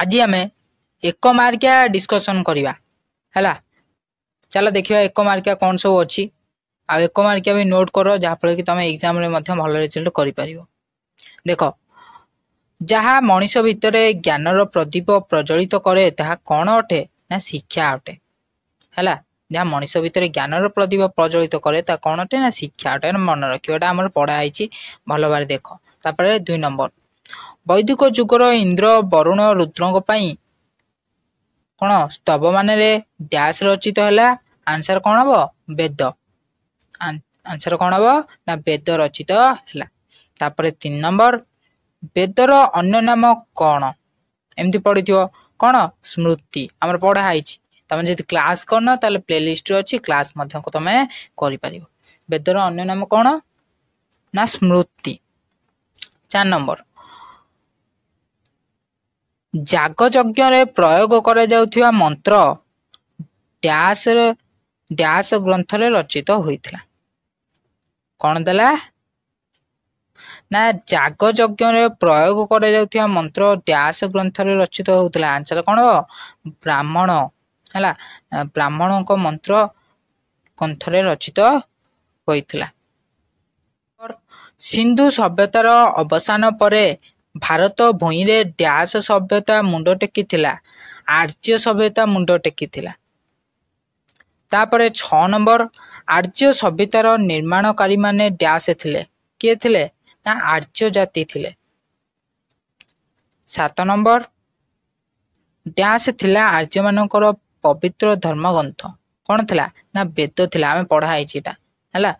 आज आम एक मार्किया डिस्कसन करवा है। चलो देखिए एक मार्किया कौन सब अच्छी आ एक मार्किया भी नोट कर जहाँफल कि तुम एग्जाम भल रिजल्ट कर देख जहाँ मनीष भितर ज्ञानर प्रदीप प्रज्वलित करे ताहा कौन अटे ना शिक्षा अटे है। जहाँ मनीष भितर ज्ञानर प्रदीप प्रज्वलित करे ता कौन अटे ना शिक्षा अटे। मन रखा आम पढ़ाई भल भाव देख। तापर 2 नंबर वैदिक जुगर इंद्र वरुण रुद्रों कौन स्तव मान डैश रचित है। आंसर कौन हम वेद। आंसर कौन हम ना वेद रचित है। तापर 3 नंबर वेदर अन्य नाम कौन एमती पढ़ी कौन स्मृति आम पढ़ाई तुम जब क्लास करना ताले प्लेलिस्ट अच्छी क्लास तुम कर वेदर अन्य नाम कौन ना स्मृति। 4 नंबर जाग यज्ञ प्रयोग करा जाउथिबा मंत्र डैश डैश ग्रंथ रचित होइथिला कौन देला ना जाग यज्ञ प्रयोग करा जाउथिबा मंत्र डैश ग्रंथ रचित होउथिला। आंसर कौन हो ब्राह्मण है। ब्राह्मण को मंत्र ग्रंथ रचित होइथिला। सिंधु सभ्यतार अवसान परे भारत भूई रे डैश सभ्यता मुंड टेकी थिला आर्य सभ्यता मुंड टेकी थिला। तापरे 6 नंबर आर्य सभ्यतार निर्माणकारी माने डैश थिले किए थिले ना आर्य जाति थिले। 7 नंबर डैश थिला आर्य मानकर पवित्र धर्मग्रंथ कौन थिला ना वेद थिला आमे पढ़ाई छिटा हैला।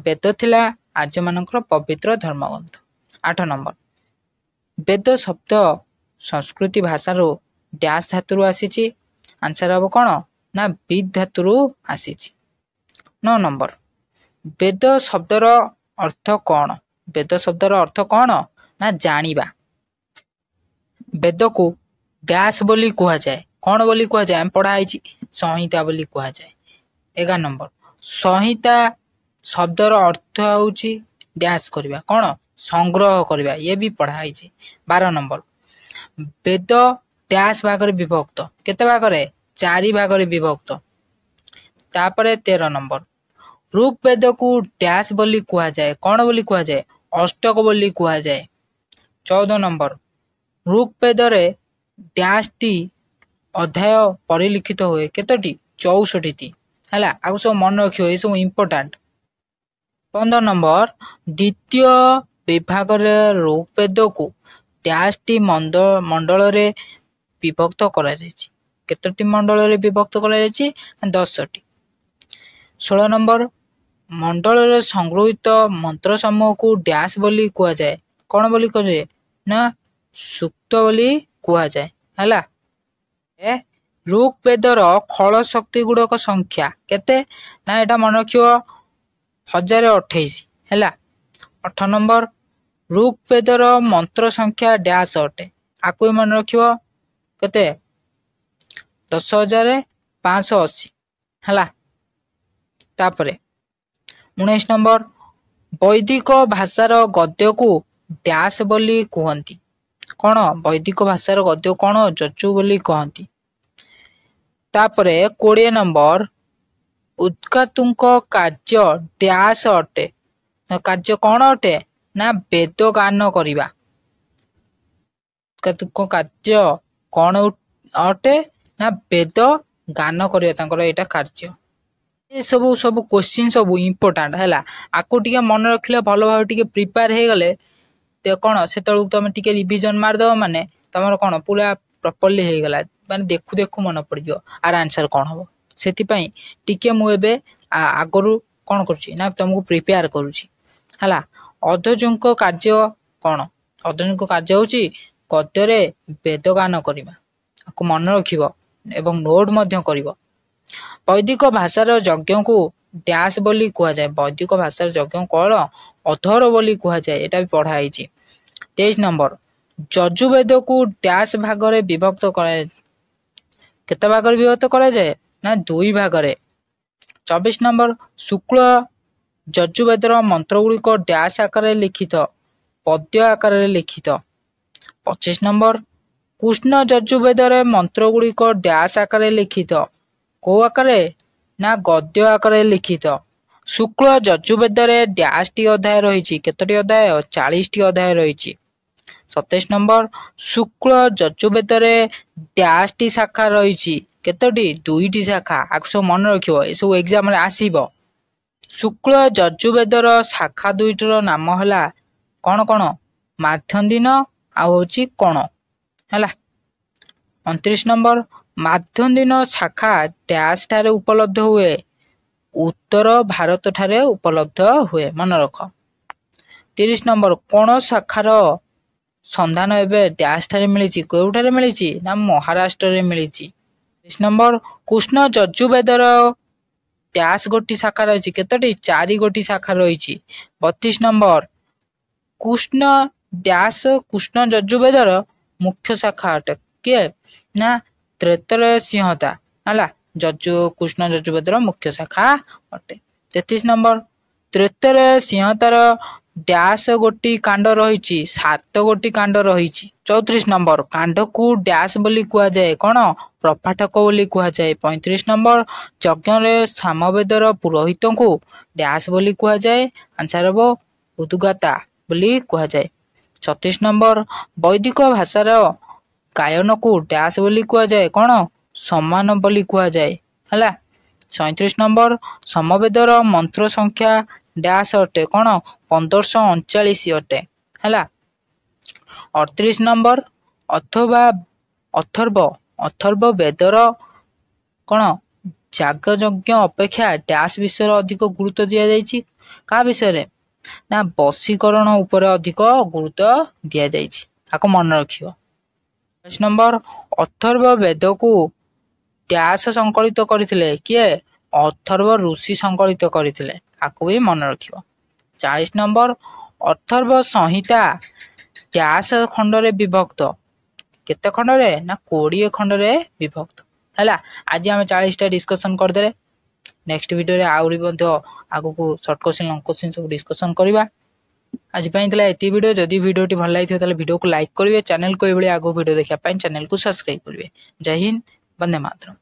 वेद थिला आर्य मानकर पवित्र धर्मग्रंथ। 8 नंबर वेद शब्द संस्कृति भाषार डैश धातु आसी। आंसर हम कौन ना विद धातु आसी। 9 नंबर वेद शब्दर अर्थ कौन वेद शब्दर अर्थ कौन ना जानिबा। वेद को डैश बोली कहा जाए कौन बोली कहा जाए पढ़ाई संहिता बोली कहा जाए। 11 नंबर संहिता शब्दर अर्थ होची डैश करवा कौन संग्रह करवा ये भी पढ़ाई। 12 नंबर वेद डैश भाग विभक्त केते भाग 4 भाग विभक्त। तापरे 13 नंबर ऋग्वेद को डैश बोली कहा जाए कौन बोली कहा जाए अष्टक बोली कहा जाए। 14 नंबर ऋग्वेद रे डैश टी अध्याय परिलिखित हुए केतोटी 64 टी है। आगु सब मन रखियो ये सब इम्पोर्टेंट। 15 नंबर द्वितीय विभाग ऋग्वेद को डैश टी मंडल रे विभक्त करा जायछि केतोटी मंडल रे विभक्त करा जायछि 10 टी। 16 नंबर मंडल रे संग्रहित मंत्र समूह को डैश बोली कहा जाए कौन बोली कहा जाए ना सूक्त बोली कहा जाए हैला। ऋग्वेदर खल शक्ति गुड़क संख्या केते ना एटा मन रखियो 1028 हैला। 8 नंबर ऋग्वेदर मंत्र संख्या डैश अटे आकु मन रखियो केते 10,580 हैला। तापरे 19 नंबर वैदिक भाषार गद्य को डैश बोली कहती कौन वैदिक भाषार गद्य कौन जचु बोली कहती। तापरे 20 नंबर उद्गातुंक कार्य डैश अटे कार्य कौन अटे ना वेद गान करिबा। उद्गातुंक कार्य कौन अटे ना वेद गान करिया तांकर एटा कार्य। ये सब सब क्वेश्चन सब इम्पोर्टेंट है आपको टे मन रखिले भल भाव टे प्रिपेयर हो गले तो कौन से तुम टे रिविजन मारदेव माने तुम कौन पूरा प्रॉपर्ली हो गला माने देखु देखु मन पड़ आर आंसर कौन हम से टे मुझे आगु कौन कर तुमको प्रिपेयर करुँची है। अध्ययनक कार्य कौन अध्ययन कार्य हूँ गद्य वेद गान करवा आपको मन रख एवं नोट कर। वैदिक भाषार यज्ञ को डैश बोली कहा जाए वैदिक भाषार यज्ञ कौन अधर बोली कहा जाए एटा भी पढ़ाई। 23 नंबर यजुर्वेद को डैश भाग विभक्त केते भाग विभक्त करा जाए ना 2 भाग। 24 नंबर शुक्ल यजुर्वेदर मंत्र गुड़िक डैश आकार लिखित पद्य आकार लिखित। 25 नंबर କୃଷ୍ଣ ଯଜୁର୍ବେଦରେ ମନ୍ତ୍ର ଗୁଡ଼ିକ ଡ୍ୟାସ୍ ଆକାରରେ ଲିଖିତ। କୋଉ ଆକାରରେ? ନା ଗଦ୍ୟ ଆକାରରେ ଲିଖିତ। ଶୁକ୍ଳ ଯଜୁର୍ବେଦରେ ଡ୍ୟାସ୍ଟି ଅଧ୍ୟାୟ ରହିଛି। କେତୋଟି ଅଧ୍ୟାୟ? 40ଟି ଅଧ୍ୟାୟ ରହିଛି। 27 ନମ୍ବର, ଶୁକ୍ଳ ଯଜୁର୍ବେଦରେ ଡ୍ୟାସ୍ଟି ଶାଖା ରହିଛି। କେତୋଟି? 2ଟି ଶାଖା। ଆକୁ ସବୁ ମନେ ରଖିବ, ଏସବୁ ଏକ୍ଜାମରେ ଆସିବ। ଶୁକ୍ଳ ଯଜୁର୍ବେଦର ଶାଖା 2ଟିର ନାମ ହେଲା କଣ କଣ? ମାଧ୍ୟନ୍ଦିନ ଆଉ ହଉଛି କଣ ହେଲା। 29 ନମ୍ବର, ମାଧ୍ୟନ୍ଦିନ ଶାଖା ଡ୍ୟାସ୍ ଠାରେ ଉପଲବ୍ଧ ହୁଏ। ଉତ୍ତର ଭାରତ ଠାରେ ଉପଲବ୍ଧ ହୁଏ, ମନେ ରଖ। 30 ନମ୍ବର, କୋଣ ଶାଖାର ସନ୍ଧାନ ଏବେ ଡ୍ୟାସ୍ ଠାରେ ମିଳିଛି। କେଉଁଠାରେ ମିଳିଛି? ନା ମହାରାଷ୍ଟ୍ରରେ ମିଳିଛି। 30 ନମ୍ବର, କୃଷ୍ଣ ଯଜୁର୍ବେଦର ଡ୍ୟାସ୍ ଗୋଟି ଶାଖା ରହିଛି। କେତୋଟି? 4 ଗୋଟି ଶାଖା ରହିଛି। 32 ନମ୍ବର, କୃଷ୍ଣ ଡ୍ୟାସ୍ କୃଷ୍ଣ ଯଜୁର୍ବେଦର ମୁଖ୍ୟ ଶାଖା ଅଟେ। କିଏ? ନା ତ୍ରେତରୟ ସିଂହତା ହେଲା। କୃଷ୍ଣ ଯଜୁର୍ବେଦର ମୁଖ୍ୟ ଶାଖା ଅଟେ। 33 ନମ୍ବର, ତ୍ରେତରୟ ସିଂହତାର ଡ୍ୟାସ୍ ଗୋଟି କାଣ୍ଡ ରହିଛି। 7 ଗୋଟି କାଣ୍ଡ ରହିଛି। 34 ନମ୍ବର, କାଣ୍ଡକୁ ଡ୍ୟାସ୍ ବୋଲି କୁହାଯାଏ। କଣ? ପ୍ରପାଠକ ବୋଲି କୁହାଯାଏ। 35 ନମ୍ବର, ଯଜ୍ଞରେ ସାମବେଦର ପୁରୋହିତଙ୍କୁ ଡ୍ୟାସ୍ ବୋଲି କୁହାଯାଏ। ଆନ୍ସର ହେବ ଉଦ୍ଗାତା ବୋଲି କୁହାଯାଏ। 36 ନମ୍ବର, ବୈଦିକ ଭାଷାର ଗାୟନକୁ ଡ୍ୟାସ୍ ବୋଲି କୁହାଯାଏ। କଣ? ସମାନ ବୋଲି କୁହାଯାଏ ହେଲା। 37 ନମ୍ବର, ସମବେଦର ମନ୍ତ୍ର ସଂଖ୍ୟା ଡ୍ୟାସ୍ ଅଟେ। କଣ? 1539 ଅଟେ ହେଲା। 38 ନମ୍ବର, ଅଥର୍ବ ବେଦର କଣ? ଯାଗଯଜ୍ଞ ଅପେକ୍ଷା ଡ୍ୟାସ୍ ବିଷୟରେ ଅଧିକ ଗୁରୁତ୍ୱ ଦିଆଯାଇଛି। କାହା ବିଷୟରେ? ନା ବଶୀକରଣ ଉପରେ ଅଧିକ ଗୁରୁତ୍ୱ ଦିଆଯାଇଛି। ତାକୁ ମନେ ରଖିବ। 40 ନମ୍ବର, ଅଥର୍ବ ବେଦକୁ ଡ୍ୟାସ୍ ସଂକଳିତ କରିଥିଲେ। କିଏ? ଅଥର୍ବ ଋଷି ସଂକଳିତ କରିଥିଲେ। ତାକୁ ବି ମନେ ରଖିବ। 40 ନମ୍ବର, ଅଥର୍ବ ସଂହିତା ଡ୍ୟାସ୍ ଖଣ୍ଡରେ ବିଭକ୍ତ। କେତେ ଖଣ୍ଡରେ? ନା 20 ଖଣ୍ଡରେ ବିଭକ୍ତ ହେଲା। ଆଜି ଆମେ 40ଟା ଡିସ୍କସନ୍ କରିଦେଲେ। ନେକ୍ସଟ ଭିଡ଼ିଓରେ ଆହୁରି ମଧ୍ୟ ଆଗକୁ ସର୍ଟ କୋଶ୍ଚିନ୍ ଲଙ୍ଗ କୋଶ୍ଚିନ୍ ସବୁ ଡିସ୍କସନ୍ କରିବା। ଆଜି ପାଇଁ ଥିଲା ଏତିକି ଭିଡ଼ିଓ। ଯଦି ଭିଡ଼ିଓଟି ଭଲ ଲାଗିଥିବ ତାହେଲେ ଭିଡ଼ିଓକୁ ଲାଇକ୍ କରିବେ। ଚ୍ୟାନେଲକୁ ଏଇଭଳି ଆଗକୁ ଭିଡ଼ିଓ ଦେଖିବା ପାଇଁ ଚ୍ୟାନେଲକୁ ସବସ୍କ୍ରାଇବ୍ କରିବେ। ଜୟ ହିନ୍ଦ, ବନ୍ଦେ ମାତରମ୍।